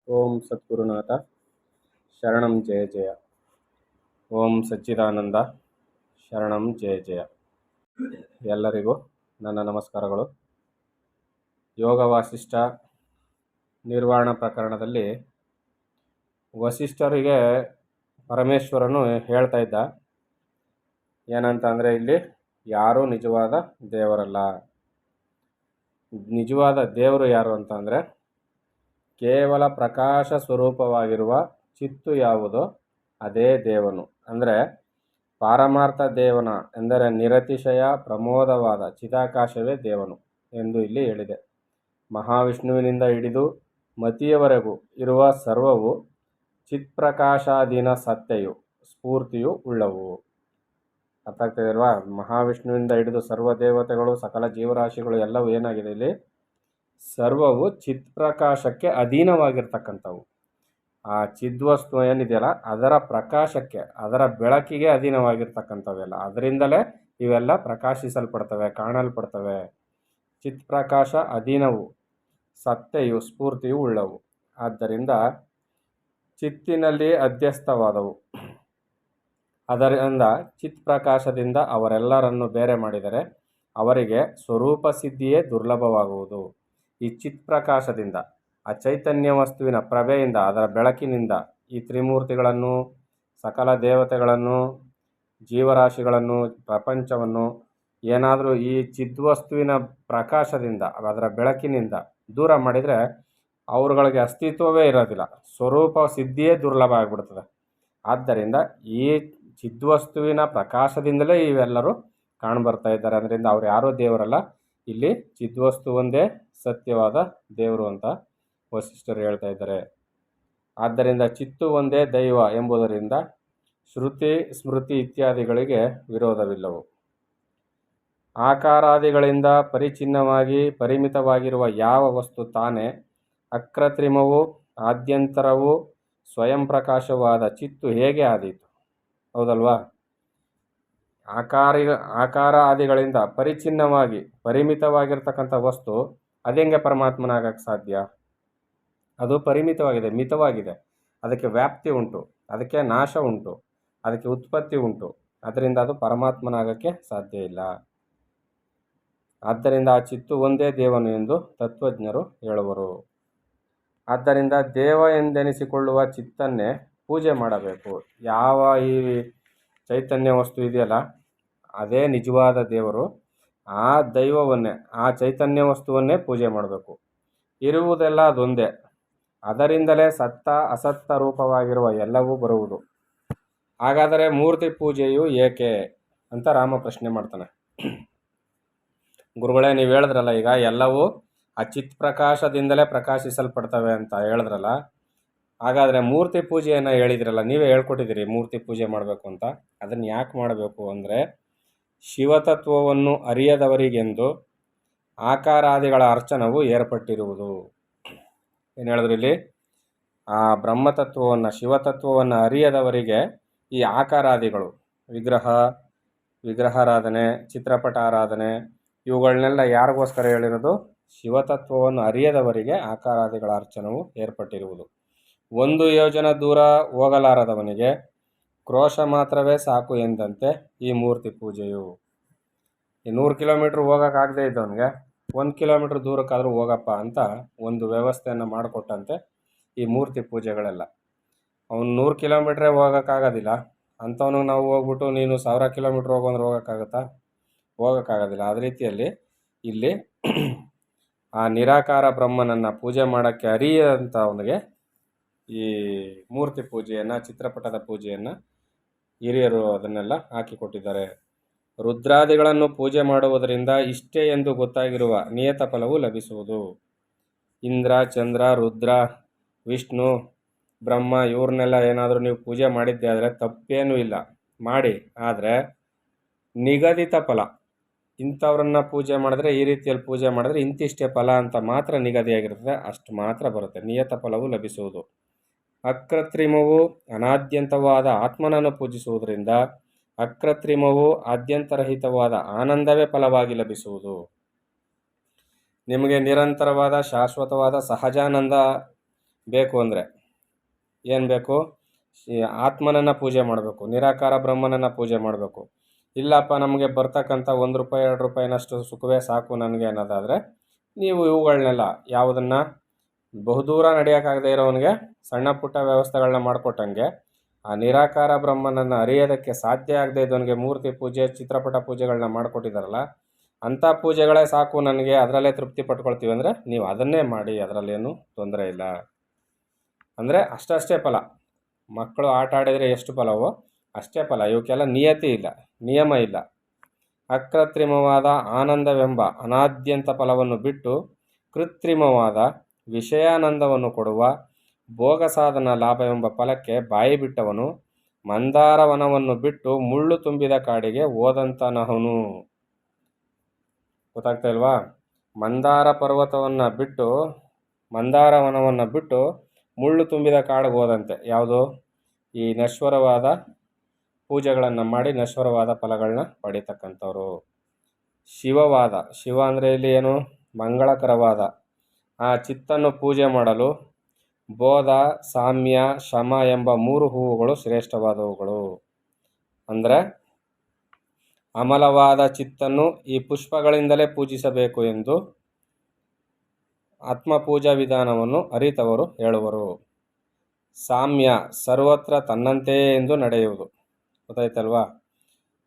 ಓಂ ಸದ್ಗುರುನಾಥ ಶರಣಂ ಜಯ ಜಯ. ಓಂ ಸಚ್ಚಿದಾನಂದ ಶರಣಂ ಜಯ ಜಯ. ಎಲ್ಲರಿಗೂ ನನ್ನ ನಮಸ್ಕಾರಗಳು. ಯೋಗ ವಾಸಿಷ್ಠ ನಿರ್ವಾಣ ಪ್ರಕರಣದಲ್ಲಿ ವಸಿಷ್ಠರಿಗೆ ಪರಮೇಶ್ವರನು ಹೇಳ್ತಾ ಇದ್ದ ಏನಂತ ಅಂದರೆ, ಇಲ್ಲಿ ಯಾರೂ ನಿಜವಾದ ದೇವರಲ್ಲ. ನಿಜವಾದ ದೇವರು ಯಾರು ಅಂತ ಅಂದರೆ, ಕೇವಲ ಪ್ರಕಾಶ ಸ್ವರೂಪವಾಗಿರುವ ಚಿತ್ತು ಯಾವುದೋ ಅದೇ ದೇವನು. ಅಂದರೆ ಪಾರಮಾರ್ಥ ದೇವನ ಎಂದರೆ ನಿರತಿಶಯ ಪ್ರಮೋದವಾದ ಚಿದಾಕಾಶವೇ ದೇವನು ಎಂದು ಇಲ್ಲಿ ಹೇಳಿದೆ. ಮಹಾವಿಷ್ಣುವಿನಿಂದ ಹಿಡಿದು ಮತಿಯವರೆಗೂ ಇರುವ ಸರ್ವವು ಚಿತ್ಪ್ರಕಾಶಾಧೀನ ಸತ್ತೆಯು ಸ್ಫೂರ್ತಿಯು ಉಳ್ಳವು. ಅರ್ಥ ಆಗ್ತದೆ ಅಲ್ವಾ? ಮಹಾವಿಷ್ಣುವಿನಿಂದ ಹಿಡಿದು ಸರ್ವ ದೇವತೆಗಳು ಸಕಲ ಜೀವರಾಶಿಗಳು ಎಲ್ಲವೂ ಏನಾಗಿದೆ, ಇಲ್ಲಿ ಸರ್ವವು ಚಿತ್ಪ್ರಕಾಶಕ್ಕೆ ಅಧೀನವಾಗಿರ್ತಕ್ಕಂಥವು. ಆ ಚಿದ್ವಸ್ತು ಏನಿದೆಯಲ್ಲ ಅದರ ಪ್ರಕಾಶಕ್ಕೆ, ಅದರ ಬೆಳಕಿಗೆ ಅಧೀನವಾಗಿರ್ತಕ್ಕಂಥವೆಲ್ಲ. ಅದರಿಂದಲೇ ಇವೆಲ್ಲ ಪ್ರಕಾಶಿಸಲ್ಪಡ್ತವೆ, ಕಾಣಲ್ಪಡ್ತವೆ. ಚಿತ್ಪ್ರಕಾಶ ಅಧೀನವು, ಸತ್ತೆಯು ಸ್ಫೂರ್ತಿಯು ಉಳ್ಳವು. ಆದ್ದರಿಂದ ಚಿತ್ತಿನಲ್ಲಿ ಅಧ್ಯಸ್ಥವಾದವು. ಅದರಿಂದ ಚಿತ್ಪ್ರಕಾಶದಿಂದ ಅವರೆಲ್ಲರನ್ನು ಬೇರೆ ಮಾಡಿದರೆ ಅವರಿಗೆ ಸ್ವರೂಪ ಸಿದ್ಧಿಯೇ ದುರ್ಲಭವಾಗುವುದು. ಈ ಚಿತ್ಪ್ರಕಾಶದಿಂದ, ಆ ಚೈತನ್ಯ ವಸ್ತುವಿನ ಪ್ರಭೆಯಿಂದ, ಅದರ ಬೆಳಕಿನಿಂದ ಈ ತ್ರಿಮೂರ್ತಿಗಳನ್ನು, ಸಕಲ ದೇವತೆಗಳನ್ನು, ಜೀವರಾಶಿಗಳನ್ನು, ಪ್ರಪಂಚವನ್ನು ಏನಾದರೂ ಈ ಚಿದ್ವಸ್ತುವಿನ ಪ್ರಕಾಶದಿಂದ, ಅದರ ಬೆಳಕಿನಿಂದ ದೂರ ಮಾಡಿದರೆ ಅವ್ರುಗಳಿಗೆ ಅಸ್ತಿತ್ವವೇ ಇರೋದಿಲ್ಲ, ಸ್ವರೂಪ ಸಿದ್ಧಿಯೇ ದುರ್ಲಭ ಆಗಿಬಿಡ್ತದೆ. ಆದ್ದರಿಂದ ಈ ಚಿದ್ವಸ್ತುವಿನ ಪ್ರಕಾಶದಿಂದಲೇ ಇವೆಲ್ಲರೂ ಕಾಣಬರ್ತಾ ಇದ್ದಾರೆ. ಅದರಿಂದ ಅವ್ರು ಯಾರೂ ದೇವರಲ್ಲ, ಇಲ್ಲಿ ಚಿದ್ವಸ್ತು ಒಂದೇ ಸತ್ಯವಾದ ದೇವರು ಅಂತ ವಸಿಷ್ಠರು ಹೇಳ್ತಾ ಇದ್ದಾರೆ. ಆದ್ದರಿಂದ ಚಿತ್ತು ಒಂದೇ ದೈವ ಎಂಬುದರಿಂದ ಶ್ರುತಿ ಸ್ಮೃತಿ ಇತ್ಯಾದಿಗಳಿಗೆ ವಿರೋಧವಿಲ್ಲವು. ಆಕಾರಾದಿಗಳಿಂದ ಪರಿಚಿನ್ನವಾಗಿ ಪರಿಮಿತವಾಗಿರುವ ಯಾವ ವಸ್ತು ತಾನೇ ಅಕೃತ್ರಿಮವೂ ಆದ್ಯಂತರವೂ ಸ್ವಯಂ ಪ್ರಕಾಶವಾದ ಚಿತ್ತು ಹೇಗೆ ಆದೀತು? ಹೌದಲ್ವಾ? ಆಕಾರ ಆದಿಗಳಿಂದ ಪರಿಚಿನ್ನವಾಗಿ ಪರಿಮಿತವಾಗಿರ್ತಕ್ಕಂಥ ವಸ್ತು ಅದೆಂಗೆ ಪರಮಾತ್ಮನಾಗಕ್ಕೆ ಸಾಧ್ಯ? ಅದು ಪರಿಮಿತವಾಗಿದೆ, ಮಿತವಾಗಿದೆ. ಅದಕ್ಕೆ ವ್ಯಾಪ್ತಿ ಉಂಟು, ಅದಕ್ಕೆ ನಾಶ ಉಂಟು, ಅದಕ್ಕೆ ಉತ್ಪತ್ತಿ ಉಂಟು. ಅದರಿಂದ ಅದು ಪರಮಾತ್ಮನಾಗಕ್ಕೆ ಸಾಧ್ಯ ಇಲ್ಲ. ಆದ್ದರಿಂದ ಆ ಚಿತ್ತು ಒಂದೇ ದೇವನು ಎಂದು ತತ್ವಜ್ಞರು ಹೇಳುವರು. ಆದ್ದರಿಂದ ದೇವ ಎಂದೆನಿಸಿಕೊಳ್ಳುವ ಚಿತ್ತನ್ನೇ ಪೂಜೆ ಮಾಡಬೇಕು. ಯಾವ ಈ ಚೈತನ್ಯ ವಸ್ತು ಇದೆಯಲ್ಲ ಅದೇ ನಿಜವಾದ ದೇವರು. ಆ ದೈವವನ್ನೇ, ಆ ಚೈತನ್ಯ ವಸ್ತುವನ್ನೇ ಪೂಜೆ ಮಾಡಬೇಕು. ಇರುವುದೆಲ್ಲ ಅದೊಂದೇ. ಅದರಿಂದಲೇ ಸತ್ತ ಅಸತ್ತ ರೂಪವಾಗಿರುವ ಎಲ್ಲವೂ ಬರುವುದು. ಹಾಗಾದರೆ ಮೂರ್ತಿ ಪೂಜೆಯು ಏಕೆ ಅಂತ ರಾಮ ಪ್ರಶ್ನೆ ಮಾಡ್ತಾನೆ. ಗುರುಗಳೇ, ನೀವು ಹೇಳಿದ್ರಲ್ಲ ಈಗ ಎಲ್ಲವೂ ಆ ಚಿತ್ ಪ್ರಕಾಶದಿಂದಲೇ ಪ್ರಕಾಶಿಸಲ್ಪಡ್ತವೆ ಅಂತ ಹೇಳಿದ್ರಲ್ಲ, ಹಾಗಾದರೆ ಮೂರ್ತಿ ಪೂಜೆಯನ್ನು ಹೇಳಿದ್ರಲ್ಲ, ನೀವೇ ಹೇಳ್ಕೊಟ್ಟಿದ್ದೀರಿ ಮೂರ್ತಿ ಪೂಜೆ ಮಾಡಬೇಕು ಅಂತ. ಅದನ್ನು ಯಾಕೆ ಮಾಡಬೇಕು ಅಂದರೆ, ಶಿವತತ್ವವನ್ನು ಅರಿಯದವರಿಗೆಂದು ಆಕಾರಾದಿಗಳ ಅರ್ಚನವು ಏರ್ಪಟ್ಟಿರುವುದು. ಏನು ಹೇಳಿದ್ರು ಇಲ್ಲಿ? ಆ ಬ್ರಹ್ಮತತ್ವವನ್ನು, ಶಿವತತ್ವವನ್ನು ಅರಿಯದವರಿಗೆ ಈ ಆಕಾರಾದಿಗಳು, ವಿಗ್ರಹಾರಾಧನೆ, ಚಿತ್ರಪಟ ಆರಾಧನೆ, ಇವುಗಳನ್ನೆಲ್ಲ ಯಾರಿಗೋಸ್ಕರ ಹೇಳಿರೋದು? ಶಿವತತ್ವವನ್ನು ಅರಿಯದವರಿಗೆ ಆಕಾರಾದಿಗಳ ಅರ್ಚನವು ಏರ್ಪಟ್ಟಿರುವುದು. 1 ಯೋಜನ ದೂರ ಹೋಗಲಾರದವನಿಗೆ ಕ್ರೋಶ ಮಾತ್ರವೇ ಸಾಕು ಎಂದಂತೆ ಈ ಮೂರ್ತಿ ಪೂಜೆಯು. ಈ 100 ಕಿಲೋಮೀಟ್ರ್ ಹೋಗೋಕ್ಕಾಗದೇ ಇದ್ದವನಿಗೆ 1 ಕಿಲೋಮೀಟ್ರ್ ದೂರಕ್ಕಾದರೂ ಹೋಗಪ್ಪ ಅಂತ ಒಂದು ವ್ಯವಸ್ಥೆಯನ್ನು ಮಾಡಿಕೊಟ್ಟಂತೆ ಈ ಮೂರ್ತಿ ಪೂಜೆಗಳೆಲ್ಲ. ಅವನು 100 ಕಿಲೋಮೀಟ್ರೇ ಹೋಗೋಕ್ಕಾಗೋದಿಲ್ಲ ಅಂಥವನು ನಾವು ಹೋಗ್ಬಿಟ್ಟು ನೀನು 1000 ಕಿಲೋಮೀಟ್ರ್ ಹೋಗೋಂದ್ರೆ ಹೋಗೋಕ್ಕಾಗತ್ತಾ? ಹೋಗೋಕ್ಕಾಗೋದಿಲ್ಲ. ಅದೇ ರೀತಿಯಲ್ಲಿ ಇಲ್ಲಿ ಆ ನಿರಾಕಾರ ಬ್ರಹ್ಮನನ್ನು ಪೂಜೆ ಮಾಡೋಕ್ಕೆ ಅರಿಯಂಥ ಅವನಿಗೆ ಈ ಮೂರ್ತಿ ಪೂಜೆಯನ್ನು, ಚಿತ್ರಪಟದ ಪೂಜೆಯನ್ನು ಹಿರಿಯರು ಅದನ್ನೆಲ್ಲ ಹಾಕಿಕೊಟ್ಟಿದ್ದಾರೆ. ರುದ್ರಾದಿಗಳನ್ನು ಪೂಜೆ ಮಾಡುವುದರಿಂದ ಇಷ್ಟೇ ಎಂದು ಗೊತ್ತಾಗಿರುವ ನಿಯತ ಫಲವು ಲಭಿಸುವುದು. ಇಂದ್ರ, ಚಂದ್ರ, ರುದ್ರ, ವಿಷ್ಣು, ಬ್ರಹ್ಮ ಇವ್ರನ್ನೆಲ್ಲ ಏನಾದರೂ ನೀವು ಪೂಜೆ ಮಾಡಿದ್ದೆ ಆದರೆ ತಪ್ಪೇನೂ ಇಲ್ಲ, ಮಾಡಿ. ಆದರೆ ನಿಗದಿತ ಫಲ, ಇಂಥವ್ರನ್ನ ಪೂಜೆ ಮಾಡಿದ್ರೆ, ಈ ರೀತಿಯಲ್ಲಿ ಪೂಜೆ ಮಾಡಿದ್ರೆ ಇಂತಿಷ್ಟೇ ಫಲ ಅಂತ ಮಾತ್ರ ನಿಗದಿಯಾಗಿರ್ತದೆ, ಅಷ್ಟು ಮಾತ್ರ ಬರುತ್ತೆ. ನಿಯತ ಫಲವು ಲಭಿಸುವುದು. ಅಕೃತ್ರಿಮವೂ ಅನಾದ್ಯಂತವಾದ ಆತ್ಮನನ್ನು ಪೂಜಿಸುವುದರಿಂದ ಅಕೃತ್ರಿಮವೂ ಆದ್ಯಂತರಹಿತವಾದ ಆನಂದವೇ ಫಲವಾಗಿ ಲಭಿಸುವುದು. ನಿಮಗೆ ನಿರಂತರವಾದ ಶಾಶ್ವತವಾದ ಸಹಜಾನಂದ ಬೇಕು ಅಂದರೆ ಏನು ಬೇಕು? ಆತ್ಮನನ್ನು ಪೂಜೆ ಮಾಡಬೇಕು, ನಿರಾಕಾರ ಬ್ರಹ್ಮನನ್ನು ಪೂಜೆ ಮಾಡಬೇಕು. ಇಲ್ಲಪ್ಪ ನಮಗೆ ಬರ್ತಕ್ಕಂಥ ₹1 ₹2ನಷ್ಟು ಸುಖವೇ ಸಾಕು ನನಗೆ ಅನ್ನೋದಾದರೆ ನೀವು ಇವುಗಳನ್ನೆಲ್ಲ ಯಾವುದನ್ನು ಬಹುದೂರ ನಡೆಯೋಕ್ಕಾಗದೇ ಇರೋವನಿಗೆ ಸಣ್ಣ ಪುಟ್ಟ ವ್ಯವಸ್ಥೆಗಳನ್ನ ಮಾಡಿಕೊಟ್ಟಂಗೆ ಆ ನಿರಾಕಾರ ಬ್ರಹ್ಮನನ್ನು ಅರಿಯೋದಕ್ಕೆ ಸಾಧ್ಯ ಆಗದೆ ಇದ್ದವನಿಗೆ ಮೂರ್ತಿ ಪೂಜೆ ಚಿತ್ರಪಟ ಪೂಜೆಗಳನ್ನ ಮಾಡಿಕೊಟ್ಟಿದ್ದಾರಲ್ಲ, ಅಂಥ ಪೂಜೆಗಳೇ ಸಾಕು ನನಗೆ, ಅದರಲ್ಲೇ ತೃಪ್ತಿ ಪಟ್ಕೊಳ್ತೀವಿ ಅಂದರೆ ನೀವು ಅದನ್ನೇ ಮಾಡಿ, ಅದರಲ್ಲೇನು ತೊಂದರೆ ಇಲ್ಲ. ಅಂದರೆ ಅಷ್ಟೇ ಫಲ. ಮಕ್ಕಳು ಆಟ ಆಡಿದರೆ ಎಷ್ಟು ಫಲವೋ ಅಷ್ಟೇ ಫಲ. ಇವಕ್ಕೆಲ್ಲ ನಿಯತಿ ಇಲ್ಲ, ನಿಯಮ ಇಲ್ಲ. ಅಕೃತ್ರಿಮವಾದ ಆನಂದವೆಂಬ ಅನಾದ್ಯಂತ ಫಲವನ್ನು ಬಿಟ್ಟು ಕೃತ್ರಿಮವಾದ ವಿಷಯಾನಂದವನ್ನು ಕೊಡುವ ಭೋಗ ಸಾಧನ ಲಾಭವೆಂಬ ಫಲಕ್ಕೆ ಬಾಯಿ ಬಿಟ್ಟವನು ಮಂದಾರವನವನ್ನು ಬಿಟ್ಟು ಮುಳ್ಳು ತುಂಬಿದ ಕಾಡಿಗೆ ಹೋದಂತನಹನು. ಗೊತ್ತಾಗ್ತಾ ಇಲ್ವಾ? ಮಂದಾರ ಪರ್ವತವನ್ನು ಬಿಟ್ಟು ಮಂದಾರವನವನ್ನು ಬಿಟ್ಟು ಮುಳ್ಳು ತುಂಬಿದ ಕಾಡಿಗೆ ಹೋದಂತೆ. ಯಾವುದು? ಈ ನಶ್ವರವಾದ ಪೂಜೆಗಳನ್ನು ಮಾಡಿ ನಶ್ವರವಾದ ಫಲಗಳನ್ನ ಪಡಿತಕ್ಕಂಥವ್ರು. ಶಿವವಾದ, ಶಿವ ಅಂದರೆ ಇಲ್ಲಿ ಏನು? ಮಂಗಳಕರವಾದ ಆ ಚಿತ್ತನ್ನು ಪೂಜೆ ಮಾಡಲು ಬೋಧ, ಸಾಮ್ಯ, ಶಮ ಎಂಬ 3 ಹೂವುಗಳು ಶ್ರೇಷ್ಠವಾದವುಗಳು. ಅಂದರೆ ಅಮಲವಾದ ಚಿತ್ತನ್ನು ಈ ಪುಷ್ಪಗಳಿಂದಲೇ ಪೂಜಿಸಬೇಕು ಎಂದು ಆತ್ಮಪೂಜಾ ವಿಧಾನವನ್ನು ಅರಿತವರು ಹೇಳುವರು. ಸಾಮ್ಯ ಸರ್ವತ್ರ ತನ್ನಂತೆಯೇ ಎಂದು ನಡೆಯುವುದು. ಗೊತ್ತಾಯ್ತಲ್ವಾ?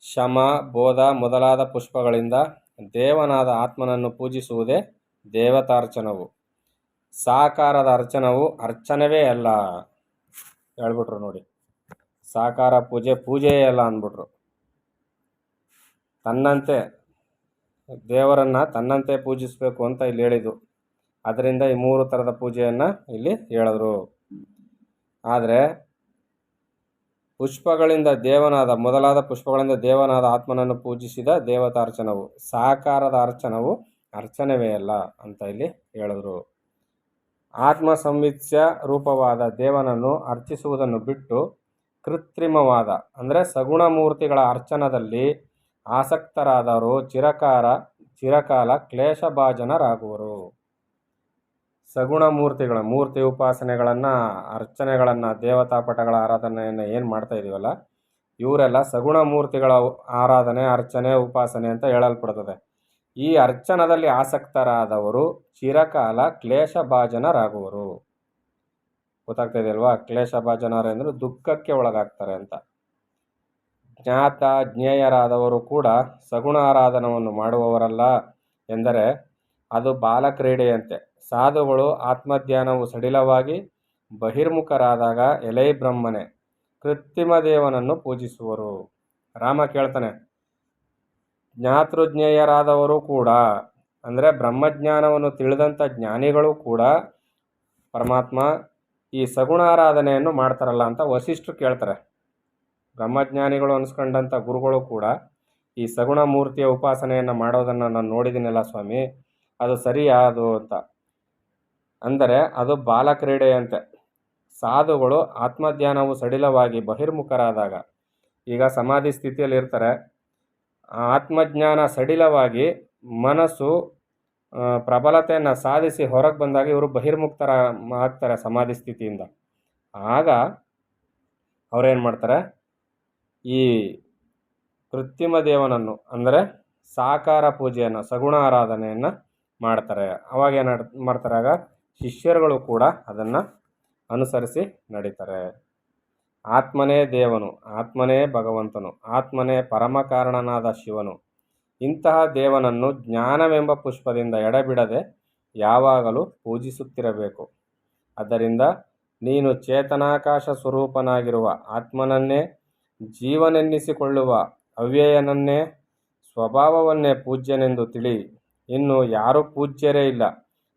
ಶಮ, ಬೋಧ ಮೊದಲಾದ ಪುಷ್ಪಗಳಿಂದ ದೇವನಾದ ಆತ್ಮನನ್ನು ಪೂಜಿಸುವುದೇ ದೇವತಾರ್ಚನವು. ಸಾಕಾರದ ಅರ್ಚನವು ಅರ್ಚನವೇ ಅಲ್ಲ ಹೇಳ್ಬಿಟ್ರು ನೋಡಿ. ಸಾಕಾರ ಪೂಜೆಯೇ ಅಲ್ಲ ಅಂದ್ಬಿಟ್ರು. ತನ್ನಂತೆ ದೇವರನ್ನು ತನ್ನಂತೆ ಪೂಜಿಸಬೇಕು ಅಂತ ಇಲ್ಲಿ ಹೇಳಿದ್ದು. ಅದರಿಂದ ಈ 3 ಥರದ ಪೂಜೆಯನ್ನು ಇಲ್ಲಿ ಹೇಳಿದ್ರು. ಆದರೆ ಮೊದಲಾದ ಪುಷ್ಪಗಳಿಂದ ದೇವನಾದ ಆತ್ಮನನ್ನು ಪೂಜಿಸಿದ ದೇವತಾರ್ಚನವು ಸಾಕಾರದ ಅರ್ಚನವು ಅರ್ಚನವೇ ಅಲ್ಲ ಅಂತ ಇಲ್ಲಿ ಹೇಳಿದ್ರು. ಆತ್ಮ ಸಂವಿತ್ಸ್ಯ ರೂಪವಾದ ದೇವನನ್ನು ಅರ್ಚಿಸುವುದನ್ನು ಬಿಟ್ಟು ಕೃತ್ರಿಮವಾದ ಅಂದರೆ ಸಗುಣ ಮೂರ್ತಿಗಳ ಅರ್ಚನದಲ್ಲಿ ಆಸಕ್ತರಾದವರು ಚಿರಕಾಲ ಕ್ಲೇಶಭಾಜನರಾಗುವರು. ಸಗುಣ ಮೂರ್ತಿ ಉಪಾಸನೆಗಳನ್ನು, ಅರ್ಚನೆಗಳನ್ನು, ದೇವತಾ ಪಟಗಳ ಆರಾಧನೆಯನ್ನು ಏನು ಮಾಡ್ತಾ ಇದೀವಲ್ಲ, ಇವರೆಲ್ಲ ಸಗುಣ ಮೂರ್ತಿಗಳ ಆರಾಧನೆ, ಅರ್ಚನೆ, ಉಪಾಸನೆ ಅಂತ ಹೇಳಲ್ಪಡ್ತದೆ. ಈ ಅರ್ಚನದಲ್ಲಿ ಆಸಕ್ತರಾದವರು ಚಿರಕಾಲ ಕ್ಲೇಶಭಾಜನರಾಗುವರು. ಗೊತ್ತಾಗ್ತಾ ಇದೆಯಲ್ವಾ? ಕ್ಲೇಶಭಾಜನರು ಅಂದರೆ ದುಃಖಕ್ಕೆ ಒಳಗಾಗ್ತಾರೆ ಅಂತ. ಜ್ಞಾತ ಜ್ಞೇಯರಾದವರು ಕೂಡ ಸಗುಣ ಆರಾಧನವನ್ನು ಮಾಡುವವರಲ್ಲ ಎಂದರೆ ಅದು ಬಾಲಕ್ರೀಡೆಯಂತೆ. ಸಾಧುಗಳು ಆತ್ಮಧ್ಯಾನವು ಸಡಿಲವಾಗಿ ಬಹಿರ್ಮುಖರಾದಾಗ ಎಲೈ ಬ್ರಹ್ಮನೇ ಕೃತ್ರಿಮ ದೇವನನ್ನು ಪೂಜಿಸುವರು. ರಾಮ ಕೇಳ್ತಾನೆ, ಜ್ಞಾತೃಜ್ಞೇಯರಾದವರು ಕೂಡ ಅಂದರೆ ಬ್ರಹ್ಮಜ್ಞಾನವನ್ನು ತಿಳಿದಂಥ ಜ್ಞಾನಿಗಳು ಕೂಡ ಪರಮಾತ್ಮ ಈ ಸಗುಣ ಆರಾಧನೆಯನ್ನು ಮಾಡ್ತಾರಲ್ಲ ಅಂತ ವಸಿಷ್ಠರು ಕೇಳ್ತಾರೆ. ಬ್ರಹ್ಮಜ್ಞಾನಿಗಳು ಅನಿಸ್ಕೊಂಡಂಥ ಗುರುಗಳು ಕೂಡ ಈ ಸಗುಣ ಮೂರ್ತಿಯ ಉಪಾಸನೆಯನ್ನು ಮಾಡೋದನ್ನು ನಾನು ನೋಡಿದ್ದೀನಲ್ಲ ಸ್ವಾಮಿ, ಅದು ಸರಿಯಾ ಅದು ಅಂತ. ಅಂದರೆ ಅದು ಬಾಲಕ್ರೀಡೆಯಂತೆ. ಸಾಧುಗಳು ಆತ್ಮಧ್ಯಾನವು ಸಡಿಲವಾಗಿ ಬಹಿರ್ಮುಖರಾದಾಗ, ಈಗ ಸಮಾಧಿ ಸ್ಥಿತಿಯಲ್ಲಿ ಇರ್ತಾರೆ, ಆತ್ಮಜ್ಞಾನ ಸಡಿಲವಾಗಿ ಮನಸ್ಸು ಪ್ರಬಲತೆಯನ್ನು ಸಾಧಿಸಿ ಹೊರಗೆ ಬಂದಾಗ ಇವರು ಬಹಿರ್ಮುಕ್ತರ ಆಗ್ತಾರೆ ಸಮಾಧಿ ಸ್ಥಿತಿಯಿಂದ. ಆಗ ಅವರೇನು ಮಾಡ್ತಾರೆ? ಈ ಕೃತ್ರಿಮ ದೇವನನ್ನು ಅಂದರೆ ಸಾಕಾರ ಪೂಜೆಯನ್ನು, ಸಗುಣ ಆರಾಧನೆಯನ್ನು ಮಾಡ್ತಾರೆ. ಅವಾಗ ಏನು ಮಾಡ್ತಾರೆ? ಆಗ ಶಿಷ್ಯರುಗಳು ಕೂಡ ಅದನ್ನು ಅನುಸರಿಸಿ ನಡೀತಾರೆ. ಆತ್ಮನೇ ದೇವನು, ಆತ್ಮನೇ ಭಗವಂತನು, ಆತ್ಮನೇ ಪರಮಕಾರಣನಾದ ಶಿವನು. ಇಂತಹ ದೇವನನ್ನು ಜ್ಞಾನವೆಂಬ ಪುಷ್ಪದಿಂದ ಎಡೆಬಿಡದೆ ಯಾವಾಗಲೂ ಪೂಜಿಸುತ್ತಿರಬೇಕು. ಆದ್ದರಿಂದ ನೀನು ಚೇತನಾಕಾಶ ಸ್ವರೂಪನಾಗಿರುವ ಆತ್ಮನನ್ನೇ, ಜೀವನೆನ್ನಿಸಿಕೊಳ್ಳುವ ಅವ್ಯಯನನ್ನೇ, ಸ್ವಭಾವವನ್ನೇ ಪೂಜ್ಯನೆಂದು ತಿಳಿ. ಇನ್ನು ಯಾರೂ ಪೂಜ್ಯರೇ ಇಲ್ಲ.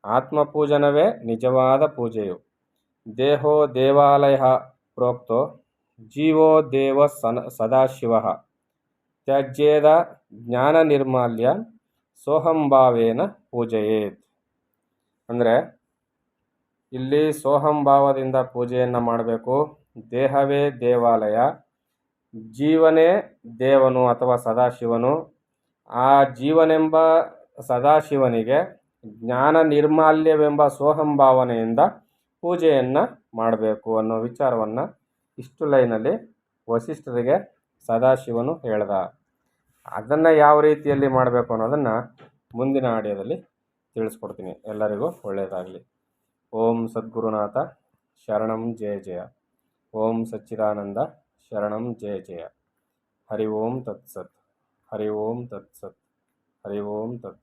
ಆತ್ಮಪೂಜನವೇ ನಿಜವಾದ ಪೂಜೆಯು. ದೇಹೋ ದೇವಾಲಯ ಪ್ರೋಕ್ತೋ ಜೀವೋ ದೇವ ಸದಾಶಿವ ತ್ಯಜ್ಯೇದ ಜ್ಞಾನ ನಿರ್ಮಾಲ್ಯ ಸೋಹಂಭಾವೇನ ಪೂಜೆಯೇತ್. ಅಂದರೆ ಇಲ್ಲಿ ಸೋಹಂಭಾವದಿಂದ ಪೂಜೆಯನ್ನು ಮಾಡಬೇಕು. ದೇಹವೇ ದೇವಾಲಯ, ಜೀವನೇ ದೇವನು ಅಥವಾ ಸದಾಶಿವನು. ಆ ಜೀವನೆಂಬ ಸದಾಶಿವನಿಗೆ ಜ್ಞಾನ ನಿರ್ಮಾಲ್ಯವೆಂಬ ಸೋಹಂಭಾವನೆಯಿಂದ ಪೂಜೆಯನ್ನು ಮಾಡಬೇಕು ಅನ್ನೋ ವಿಚಾರವನ್ನು ಇಷ್ಟು ಲೈನಲ್ಲಿ ವಸಿಷ್ಠರಿಗೆ ಸದಾಶಿವನು ಹೇಳ್ದ. ಅದನ್ನು ಯಾವ ರೀತಿಯಲ್ಲಿ ಮಾಡಬೇಕು ಅನ್ನೋದನ್ನು ಮುಂದಿನ ಆಡಿಯೋದಲ್ಲಿ ತಿಳಿಸ್ಕೊಡ್ತೀನಿ. ಎಲ್ಲರಿಗೂ ಒಳ್ಳೆಯದಾಗಲಿ. ಓಂ ಸದ್ಗುರುನಾಥ ಶರಣಂ ಜಯ ಜಯ. ಓಂ ಸಚ್ಚಿದಾನಂದ ಶರಣಂ ಜಯ ಜಯ. ಹರಿ ಓಂ ತತ್ಸತ್. ಹರಿ ಓಂ ತತ್ಸತ್. ಹರಿ ಓಂ ತತ್